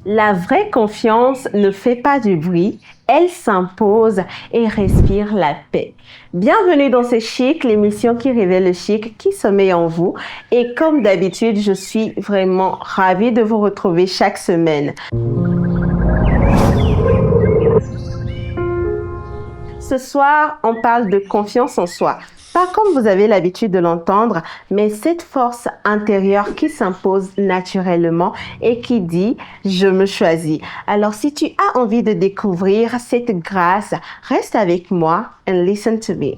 La vraie confiance ne fait pas du bruit, elle s'impose et respire la paix. Bienvenue dans C'est Chic, l'émission qui révèle le chic qui sommeille en vous. Et comme d'habitude, je suis vraiment ravie de vous retrouver chaque semaine. Ce soir, on parle de confiance en soi. Pas comme vous avez l'habitude de l'entendre, mais cette force intérieure qui s'impose naturellement et qui dit « je me choisis ». Alors, si tu as envie de découvrir cette grâce, reste avec moi and listen to me.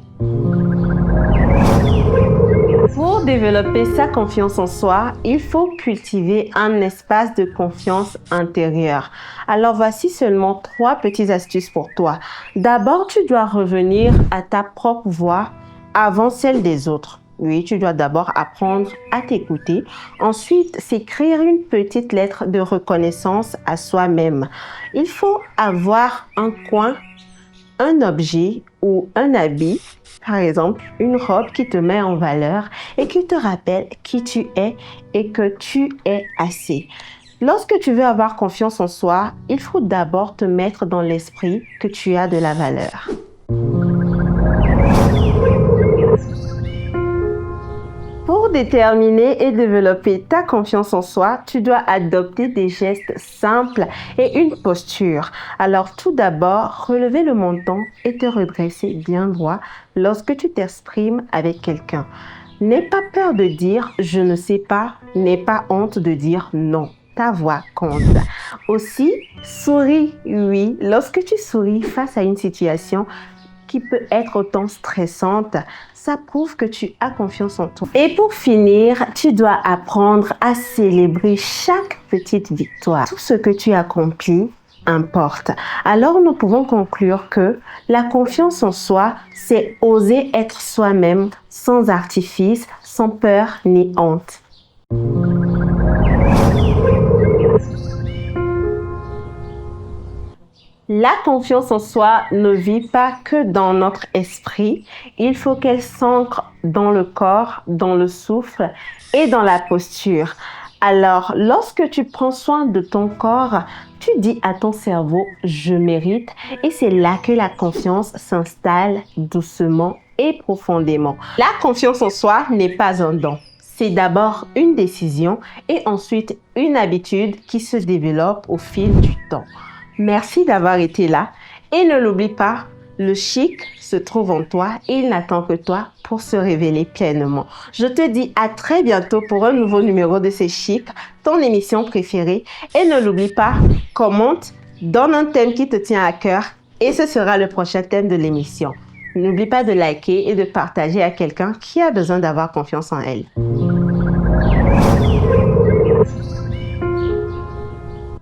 Pour développer sa confiance en soi, il faut cultiver un espace de confiance intérieure. Alors voici seulement 3 petites astuces pour toi. D'abord, tu dois revenir à ta propre voix avant celle des autres. Oui, tu dois d'abord apprendre à t'écouter. Ensuite, s'écrire une petite lettre de reconnaissance à soi-même. Il faut avoir un coin, un objet ou un habit, par exemple une robe qui te met en valeur et qui te rappelle qui tu es et que tu es assez. Lorsque tu veux avoir confiance en soi, il faut d'abord te mettre dans l'esprit que tu as de la valeur. Pour déterminer et développer ta confiance en soi, tu dois adopter des gestes simples et une posture. Alors tout d'abord, relever le menton et te redresser bien droit lorsque tu t'exprimes avec quelqu'un. N'aie pas peur de dire « je ne sais pas », n'aie pas honte de dire « non ». Ta voix compte. Aussi, souris, oui. Lorsque tu souris face à une situation qui peut être autant stressante, ça prouve que tu as confiance en toi. Et pour finir, tu dois apprendre à célébrer chaque petite victoire. Tout ce que tu accomplis importe. Alors nous pouvons conclure que la confiance en soi, c'est oser être soi-même sans artifice, sans peur ni honte. La confiance en soi ne vit pas que dans notre esprit, il faut qu'elle s'ancre dans le corps, dans le souffle et dans la posture. Alors, lorsque tu prends soin de ton corps, tu dis à ton cerveau « je mérite » et c'est là que la confiance s'installe doucement et profondément. La confiance en soi n'est pas un don. C'est d'abord une décision et ensuite une habitude qui se développe au fil du temps. Merci d'avoir été là et ne l'oublie pas, le chic se trouve en toi et il n'attend que toi pour se révéler pleinement. Je te dis à très bientôt pour un nouveau numéro de C'est Chic, ton émission préférée. Et ne l'oublie pas, commente, donne un thème qui te tient à cœur et ce sera le prochain thème de l'émission. N'oublie pas de liker et de partager à quelqu'un qui a besoin d'avoir confiance en elle.